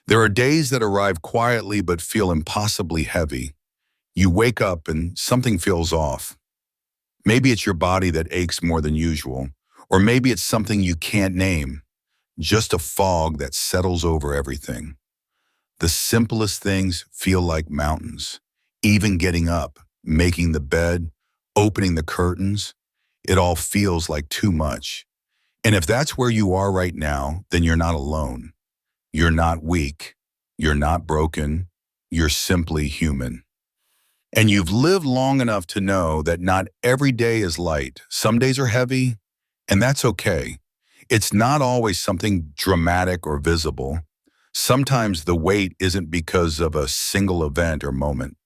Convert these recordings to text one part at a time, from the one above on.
There are days that arrive quietly but feel impossibly heavy. You wake up and something feels off. Maybe it's your body that aches more than usual, or maybe it's something you can't name, just a fog that settles over everything. The simplest things feel like mountains. Even getting up, making the bed, opening the curtains, it all feels like too much. And if that's where you are right now, then you're not alone. You're not weak. You're not broken. You're simply human. And you've lived long enough to know that not every day is light. Some days are heavy, and that's okay. It's not always something dramatic or visible. Sometimes the weight isn't because of a single event or moment.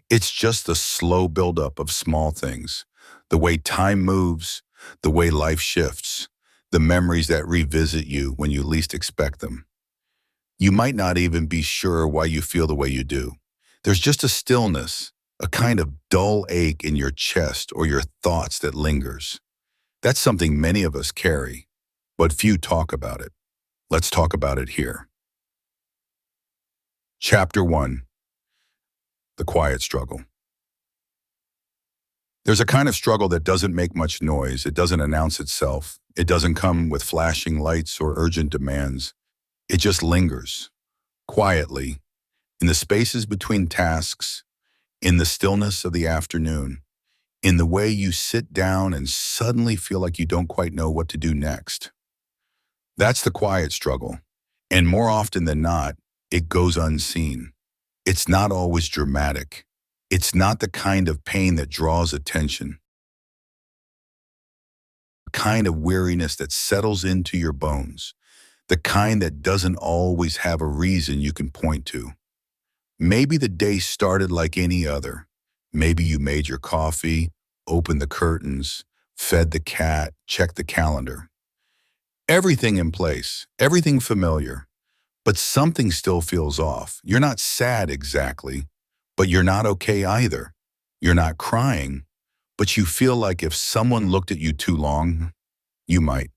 It's just the slow buildup of small things. The way time moves, the way life shifts, the memories that revisit you when you least expect them. You might not even be sure why you feel the way you do. There's just a stillness, a kind of dull ache in your chest or your thoughts that lingers. That's something many of us carry, but few talk about it. Let's talk about it here. Chapter 1. The Quiet Struggle. There's a kind of struggle that doesn't make much noise. It doesn't announce itself. It doesn't come with flashing lights or urgent demands. It just lingers, quietly, in the spaces between tasks, in the stillness of the afternoon, in the way you sit down and suddenly feel like you don't quite know what to do next. That's the quiet struggle, and more often than not, it goes unseen. It's not always dramatic. It's not the kind of pain that draws attention, the kind of weariness that settles into your bones, the kind that doesn't always have a reason you can point to. Maybe the day started like any other. Maybe you made your coffee, opened the curtains, fed the cat, checked the calendar. Everything in place, everything familiar, but something still feels off. You're not sad exactly, but you're not okay either. You're not crying, but you feel like if someone looked at you too long, you might.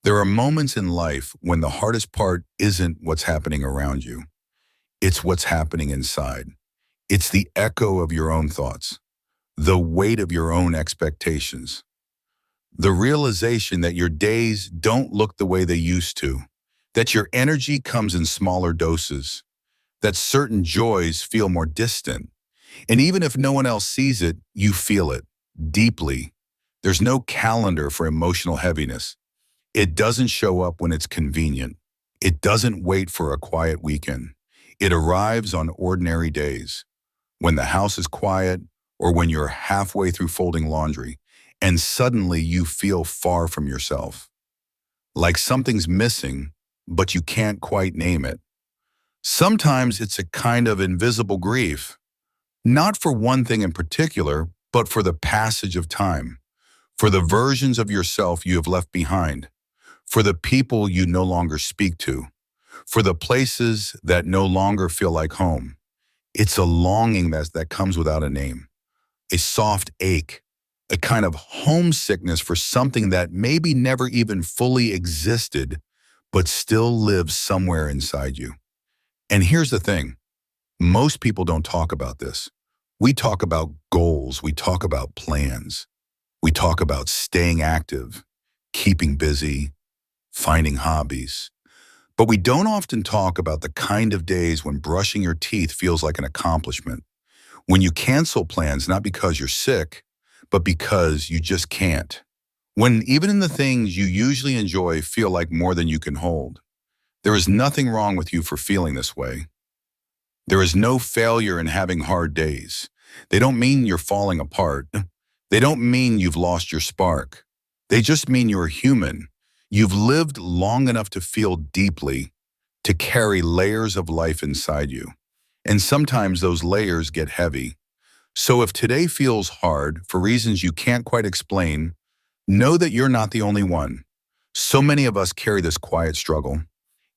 There are moments in life when the hardest part isn't what's happening around you. It's what's happening inside. It's the echo of your own thoughts, the weight of your own expectations, the realization that your days don't look the way they used to, that your energy comes in smaller doses, that certain joys feel more distant. And even if no one else sees it, you feel it deeply. There's no calendar for emotional heaviness. It doesn't show up when it's convenient. It doesn't wait for a quiet weekend. It arrives on ordinary days, when the house is quiet or when you're halfway through folding laundry, and suddenly you feel far from yourself. Like something's missing, but you can't quite name it. Sometimes it's a kind of invisible grief, not for one thing in particular, but for the passage of time, for the versions of yourself you have left behind, for the people you no longer speak to, for the places that no longer feel like home. It's a longing that comes without a name, a soft ache, a kind of homesickness for something that maybe never even fully existed, but still lives somewhere inside you. And here's the thing, most people don't talk about this. We talk about goals, we talk about plans, we talk about staying active, keeping busy, finding hobbies. But we don't often talk about the kind of days when brushing your teeth feels like an accomplishment, when you cancel plans not because you're sick, but because you just can't. When even in the things you usually enjoy feel like more than you can hold. There is nothing wrong with you for feeling this way. There is no failure in having hard days. They don't mean you're falling apart. They don't mean you've lost your spark. They just mean you're human. You've lived long enough to feel deeply, to carry layers of life inside you. And sometimes those layers get heavy. So if today feels hard for reasons you can't quite explain, know that you're not the only one. So many of us carry this quiet struggle.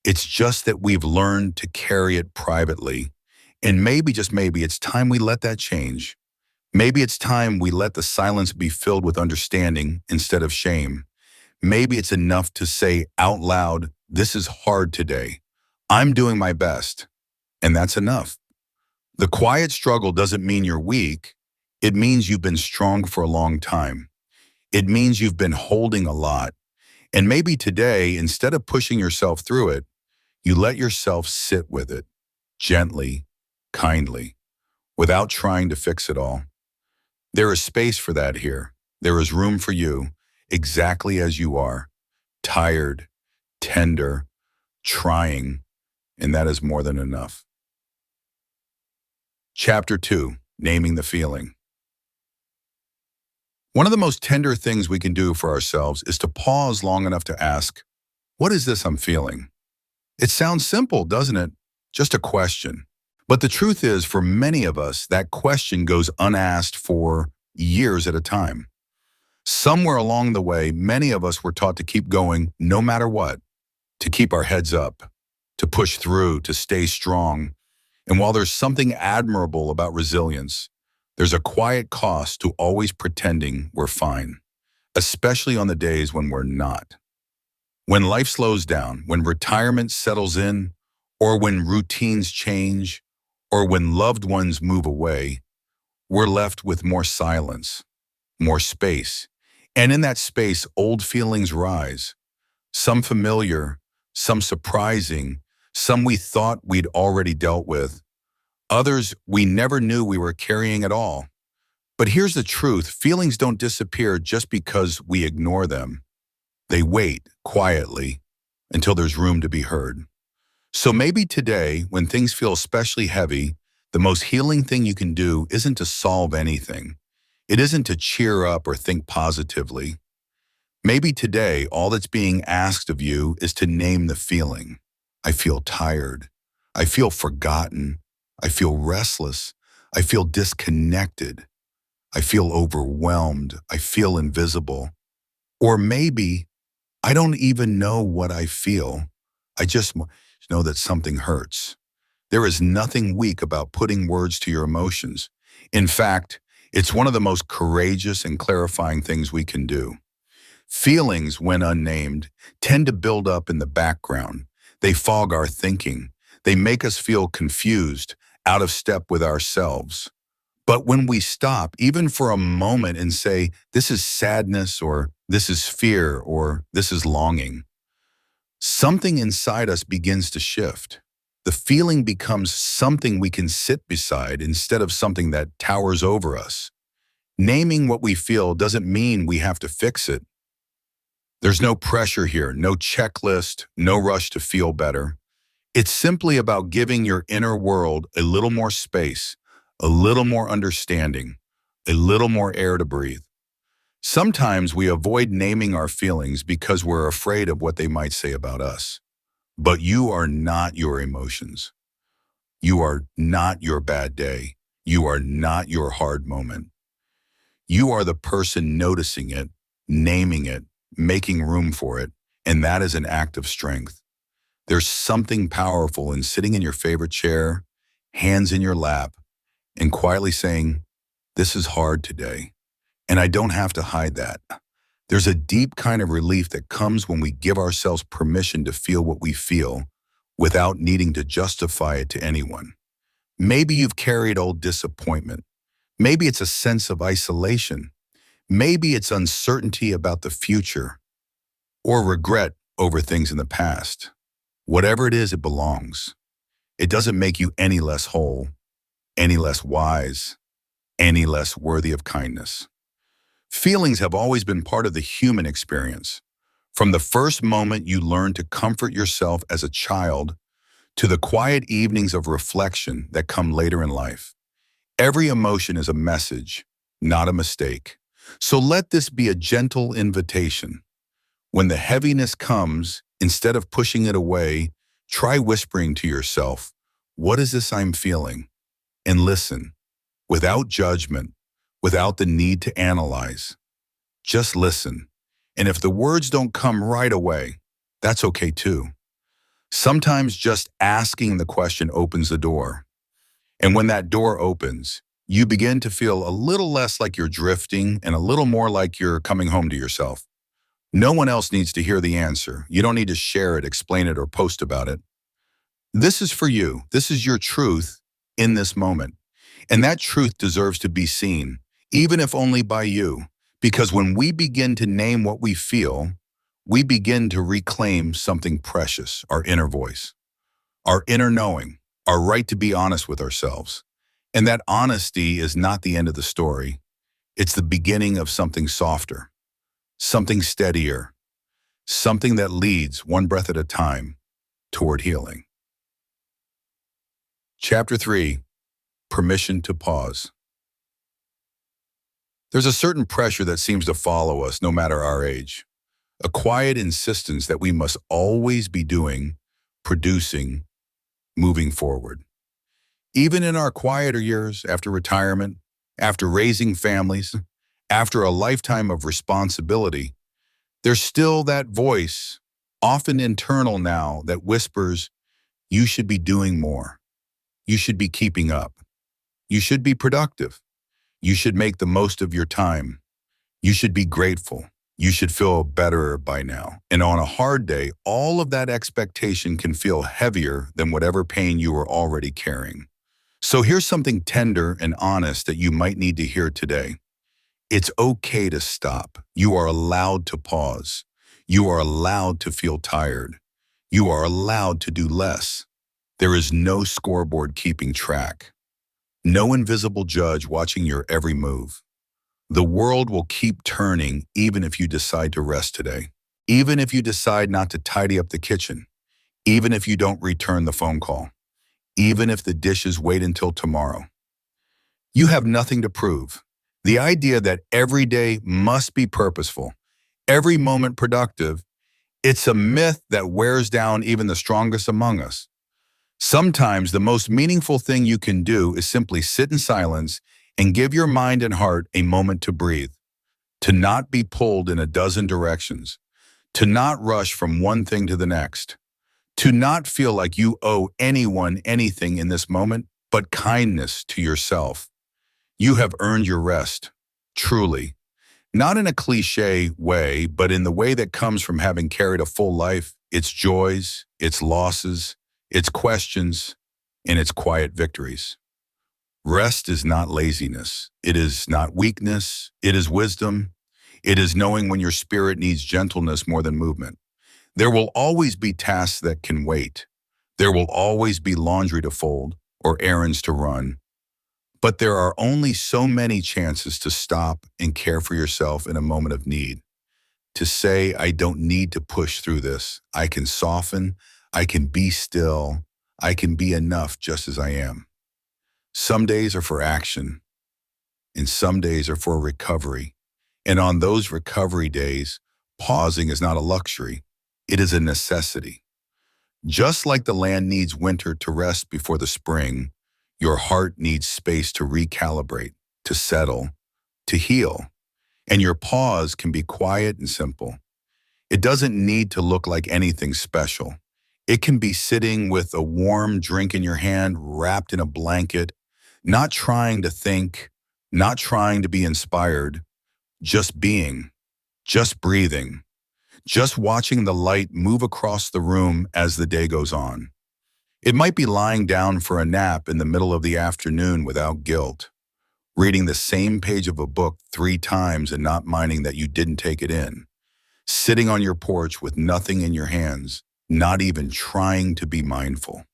It's just that we've learned to carry it privately. And maybe, just maybe, it's time we let that change. Maybe it's time we let the silence be filled with understanding instead of shame. Maybe it's enough to say out loud, this is hard today. I'm doing my best, and that's enough. The quiet struggle doesn't mean you're weak. It means you've been strong for a long time. It means you've been holding a lot. And maybe today, instead of pushing yourself through it, you let yourself sit with it, gently, kindly, without trying to fix it all. There is space for that here. There is room for you, exactly as you are, tired, tender, trying, and that is more than enough. Chapter 2, Naming the Feeling. One of the most tender things we can do for ourselves is to pause long enough to ask, what is this I'm feeling? It sounds simple, doesn't it? Just a question. But the truth is, for many of us, that question goes unasked for years at a time. Somewhere along the way, many of us were taught to keep going no matter what, to keep our heads up, to push through, to stay strong. And while there's something admirable about resilience, there's a quiet cost to always pretending we're fine, especially on the days when we're not. When life slows down, when retirement settles in, or when routines change, or when loved ones move away, we're left with more silence, more space. And in that space, old feelings rise, some familiar, some surprising, some we thought we'd already dealt with, others we never knew we were carrying at all. But here's the truth, feelings don't disappear just because we ignore them. They wait quietly until there's room to be heard. So maybe today, when things feel especially heavy, the most healing thing you can do isn't to solve anything. It isn't to cheer up or think positively. Maybe today, all that's being asked of you is to name the feeling. I feel tired. I feel forgotten. I feel restless. I feel disconnected. I feel overwhelmed. I feel invisible. Or maybe I don't even know what I feel. I just know that something hurts. There is nothing weak about putting words to your emotions. In fact, it's one of the most courageous and clarifying things we can do. Feelings, when unnamed, tend to build up in the background. They fog our thinking. They make us feel confused, out of step with ourselves. But when we stop, even for a moment, and say, this is sadness, or this is fear, or this is longing, something inside us begins to shift. The feeling becomes something we can sit beside instead of something that towers over us. Naming what we feel doesn't mean we have to fix it. There's no pressure here, no checklist, no rush to feel better. It's simply about giving your inner world a little more space, a little more understanding, a little more air to breathe. Sometimes we avoid naming our feelings because we're afraid of what they might say about us. But you are not your emotions. You are not your bad day. You are not your hard moment. You are the person noticing it, naming it, making room for it, and that is an act of strength. There's something powerful in sitting in your favorite chair, hands in your lap, and quietly saying, this is hard today, and I don't have to hide that. There's a deep kind of relief that comes when we give ourselves permission to feel what we feel without needing to justify it to anyone. Maybe you've carried old disappointment. Maybe it's a sense of isolation. Maybe it's uncertainty about the future or regret over things in the past. Whatever it is, it belongs. It doesn't make you any less whole, any less wise, any less worthy of kindness. Feelings have always been part of the human experience. From the first moment you learn to comfort yourself as a child to the quiet evenings of reflection that come later in life. Every emotion is a message, not a mistake. So let this be a gentle invitation. When the heaviness comes, instead of pushing it away, try whispering to yourself, what is this I'm feeling? And listen, without judgment, without the need to analyze. Just listen. And if the words don't come right away, that's okay too. Sometimes just asking the question opens the door. And when that door opens, you begin to feel a little less like you're drifting and a little more like you're coming home to yourself. No one else needs to hear the answer. You don't need to share it, explain it, or post about it. This is for you. This is your truth in this moment. And that truth deserves to be seen, even if only by you. Because when we begin to name what we feel, we begin to reclaim something precious, our inner voice, our inner knowing, our right to be honest with ourselves. And that honesty is not the end of the story. It's the beginning of something softer, something steadier, something that leads one breath at a time toward healing. Chapter 3, Permission to Pause. There's a certain pressure that seems to follow us no matter our age, a quiet insistence that we must always be doing, producing, moving forward. Even in our quieter years, after retirement, after raising families, after a lifetime of responsibility, there's still that voice, often internal now, that whispers, you should be doing more. You should be keeping up. You should be productive. You should make the most of your time. You should be grateful. You should feel better by now. And on a hard day, all of that expectation can feel heavier than whatever pain you were already carrying. So here's something tender and honest that you might need to hear today. It's okay to stop. You are allowed to pause. You are allowed to feel tired. You are allowed to do less. There is no scoreboard keeping track. No invisible judge watching your every move. The world will keep turning even if you decide to rest today. Even if you decide not to tidy up the kitchen. Even if you don't return the phone call. Even if the dishes wait until tomorrow. You have nothing to prove. The idea that every day must be purposeful, every moment productive, it's a myth that wears down even the strongest among us. Sometimes the most meaningful thing you can do is simply sit in silence and give your mind and heart a moment to breathe, to not be pulled in a dozen directions, to not rush from one thing to the next, to not feel like you owe anyone anything in this moment but kindness to yourself. You have earned your rest, truly. Not in a cliche way, but in the way that comes from having carried a full life, its joys, its losses, its questions, and its quiet victories. Rest is not laziness. It is not weakness. It is wisdom. It is knowing when your spirit needs gentleness more than movement. There will always be tasks that can wait. There will always be laundry to fold or errands to run. But there are only so many chances to stop and care for yourself in a moment of need. To say, I don't need to push through this. I can soften. I can be still. I can be enough just as I am. Some days are for action, and some days are for recovery. And on those recovery days, pausing is not a luxury. It is a necessity. Just like the land needs winter to rest before the spring, your heart needs space to recalibrate, to settle, to heal. And your pause can be quiet and simple. It doesn't need to look like anything special. It can be sitting with a warm drink in your hand, wrapped in a blanket, not trying to think, not trying to be inspired, just being, just breathing, just watching the light move across the room as the day goes on. It might be lying down for a nap in the middle of the afternoon without guilt, reading the same page of a book 3 times and not minding that you didn't take it in, sitting on your porch with nothing in your hands, not even trying to be mindful,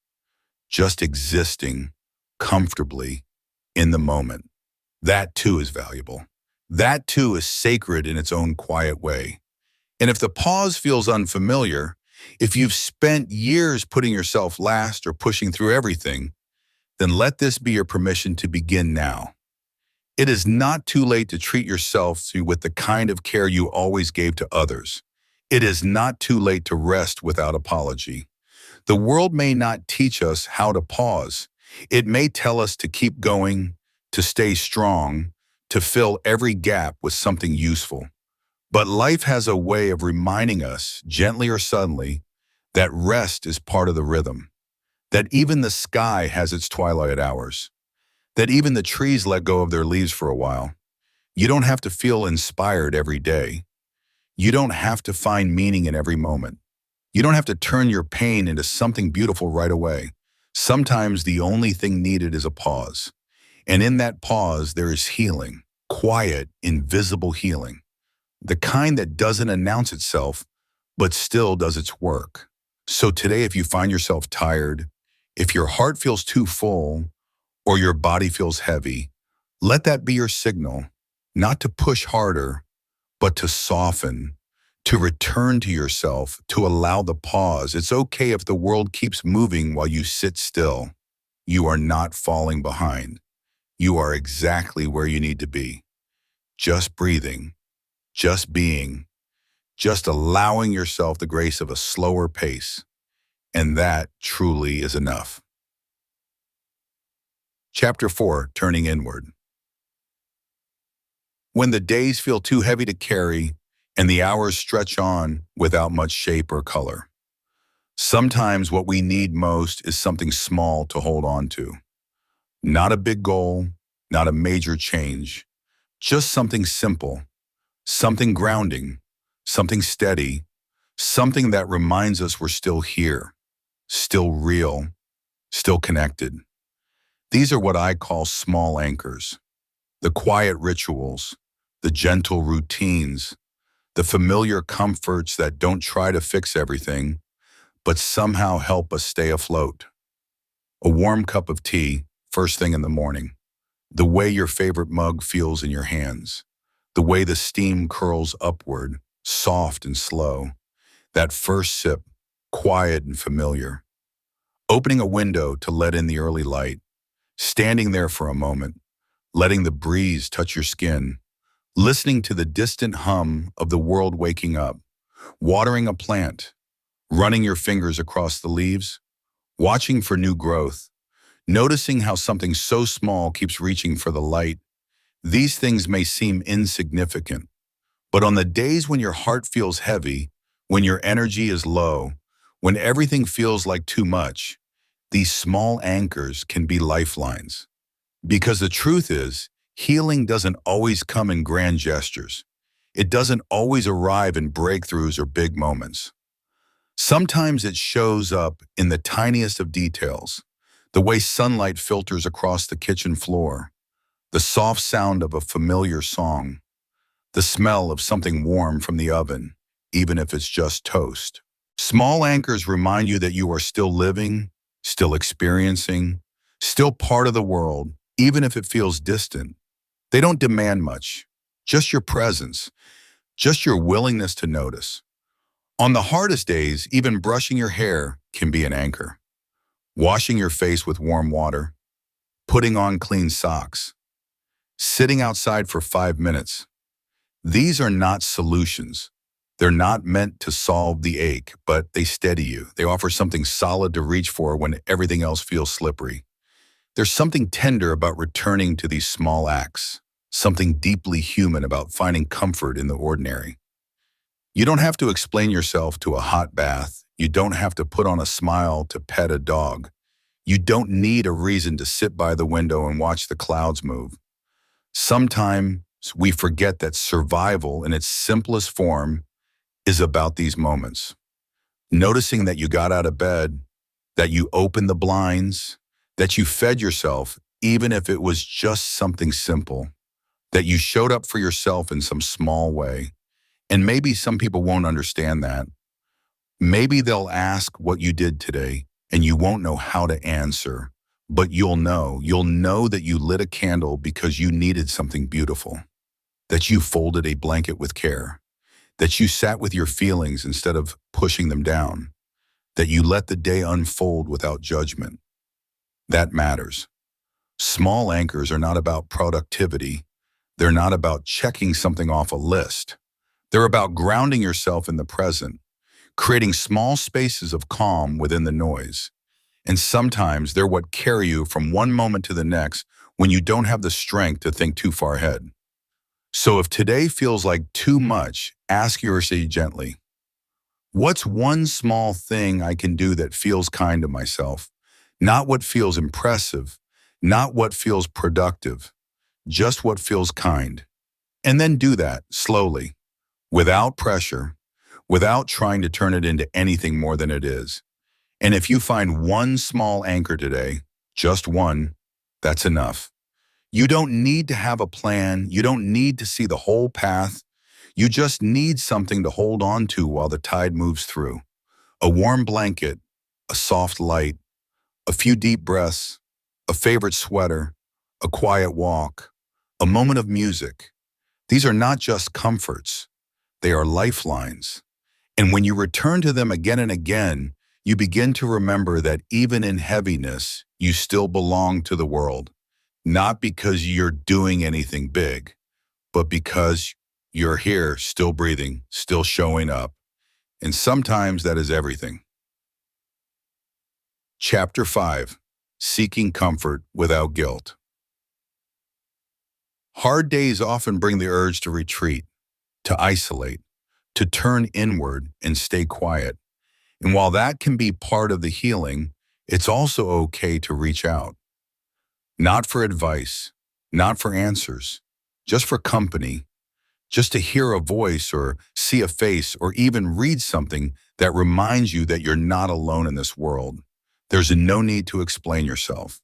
just existing comfortably in the moment. That too is valuable. That too is sacred in its own quiet way. And if the pause feels unfamiliar, if you've spent years putting yourself last or pushing through everything, then let this be your permission to begin now. It is not too late to treat yourself with the kind of care you always gave to others. It is not too late to rest without apology. The world may not teach us how to pause. It may tell us to keep going, to stay strong, to fill every gap with something useful. But life has a way of reminding us, gently or suddenly, that rest is part of the rhythm, that even the sky has its twilight hours, that even the trees let go of their leaves for a while. You don't have to feel inspired every day. You don't have to find meaning in every moment. You don't have to turn your pain into something beautiful right away. Sometimes the only thing needed is a pause. And in that pause, there is healing, quiet, invisible healing, the kind that doesn't announce itself, but still does its work. So today, if you find yourself tired, if your heart feels too full, or your body feels heavy, let that be your signal, not to push harder, but to soften, to return to yourself, to allow the pause. It's okay if the world keeps moving while you sit still. You are not falling behind. You are exactly where you need to be. Just breathing, just being, just allowing yourself the grace of a slower pace. And that truly is enough. Chapter 4, Turning Inward. When the days feel too heavy to carry and the hours stretch on without much shape or color, sometimes what we need most is something small to hold on to. Not a big goal, not a major change, just something simple, something grounding, something steady, something that reminds us we're still here, still real, still connected. These are what I call small anchors, the quiet rituals, the gentle routines, the familiar comforts that don't try to fix everything, but somehow help us stay afloat. A warm cup of tea, first thing in the morning, the way your favorite mug feels in your hands, the way the steam curls upward, soft and slow, that first sip, quiet and familiar. Opening a window to let in the early light, standing there for a moment, letting the breeze touch your skin, listening to the distant hum of the world waking up, watering a plant, running your fingers across the leaves, watching for new growth, noticing how something so small keeps reaching for the light. These things may seem insignificant, but on the days when your heart feels heavy, when your energy is low, when everything feels like too much, these small anchors can be lifelines. Because the truth is, healing doesn't always come in grand gestures. It doesn't always arrive in breakthroughs or big moments. Sometimes it shows up in the tiniest of details, the way sunlight filters across the kitchen floor, the soft sound of a familiar song, the smell of something warm from the oven, even if it's just toast. Small anchors remind you that you are still living, still experiencing, still part of the world, even if it feels distant. They don't demand much, just your presence, just your willingness to notice. On the hardest days, even brushing your hair can be an anchor. Washing your face with warm water, putting on clean socks, sitting outside for 5 minutes. These are not solutions. They're not meant to solve the ache, but they steady you. They offer something solid to reach for when everything else feels slippery. There's something tender about returning to these small acts, something deeply human about finding comfort in the ordinary. You don't have to explain yourself to a hot bath. You don't have to put on a smile to pet a dog. You don't need a reason to sit by the window and watch the clouds move. Sometimes we forget that survival in its simplest form is about these moments. Noticing that you got out of bed, that you opened the blinds, that you fed yourself, even if it was just something simple, that you showed up for yourself in some small way. And maybe some people won't understand that. Maybe they'll ask what you did today, and you won't know how to answer, but you'll know. You'll know that you lit a candle because you needed something beautiful, that you folded a blanket with care, that you sat with your feelings instead of pushing them down, that you let the day unfold without judgment. That matters. Small anchors are not about productivity. They're not about checking something off a list. They're about grounding yourself in the present, creating small spaces of calm within the noise. And sometimes they're what carry you from one moment to the next when you don't have the strength to think too far ahead. So if today feels like too much, ask yourself gently, what's one small thing I can do that feels kind to myself? Not what feels impressive, not what feels productive, just what feels kind. And then do that slowly, without pressure, without trying to turn it into anything more than it is. And if you find one small anchor today, just one, that's enough. You don't need to have a plan. You don't need to see the whole path. You just need something to hold on to while the tide moves through. A warm blanket, a soft light, a few deep breaths, a favorite sweater, a quiet walk, a moment of music. These are not just comforts. They are lifelines. And when you return to them again and again, you begin to remember that even in heaviness, you still belong to the world. Not because you're doing anything big, but because you're here, still breathing, still showing up. And sometimes that is everything. Chapter 5. Seeking Comfort Without Guilt. Hard days often bring the urge to retreat, to isolate, to turn inward and stay quiet. And while that can be part of the healing, it's also okay to reach out. Not for advice, not for answers, just for company, just to hear a voice or see a face or even read something that reminds you that you're not alone in this world. There's no need to explain yourself.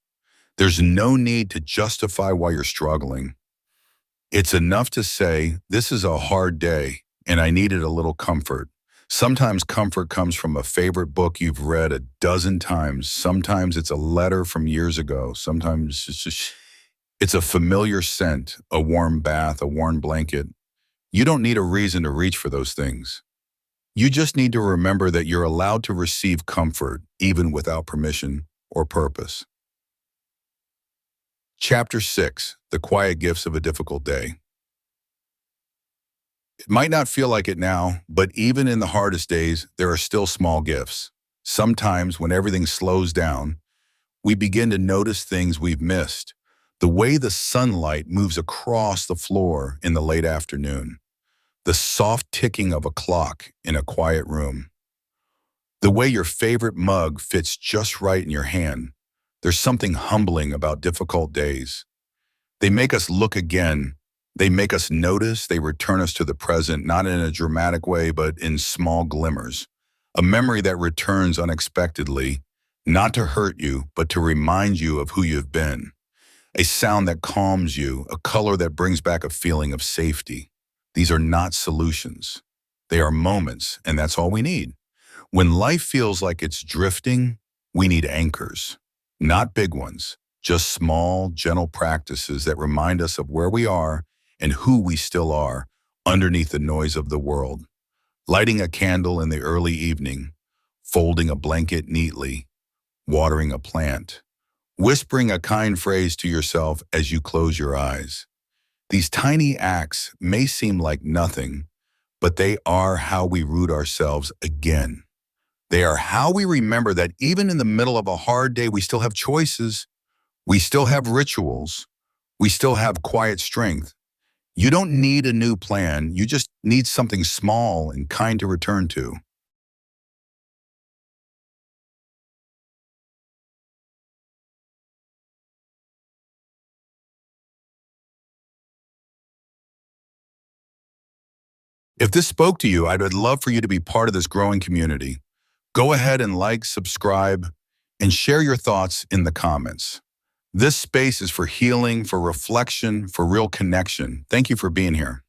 There's no need to justify why you're struggling. It's enough to say, this is a hard day and I needed a little comfort. Sometimes comfort comes from a favorite book you've read a dozen times. Sometimes it's a letter from years ago. Sometimes it's a familiar scent, a warm bath, a warm blanket. You don't need a reason to reach for those things. You just need to remember that you're allowed to receive comfort even without permission or purpose. Chapter 6. The Quiet Gifts of a Difficult Day. It might not feel like it now, but even in the hardest days, there are still small gifts. Sometimes when everything slows down, we begin to notice things we've missed. The way the sunlight moves across the floor in the late afternoon. The soft ticking of a clock in a quiet room. The way your favorite mug fits just right in your hand. There's something humbling about difficult days. They make us look again. They make us notice. They return us to the present, not in a dramatic way, but in small glimmers. A memory that returns unexpectedly, not to hurt you, but to remind you of who you've been. A sound that calms you, a color that brings back a feeling of safety. These are not solutions. They are moments, and that's all we need. When life feels like it's drifting, we need anchors. Not big ones, just small, gentle practices that remind us of where we are and who we still are underneath the noise of the world. Lighting a candle in the early evening, folding a blanket neatly, watering a plant, whispering a kind phrase to yourself as you close your eyes. These tiny acts may seem like nothing, but they are how we root ourselves again. They are how we remember that even in the middle of a hard day, we still have choices. We still have rituals. We still have quiet strength. You don't need a new plan. You just need something small and kind to return to. If this spoke to you, I'd love for you to be part of this growing community. Go ahead and like, subscribe, and share your thoughts in the comments. This space is for healing, for reflection, for real connection. Thank you for being here.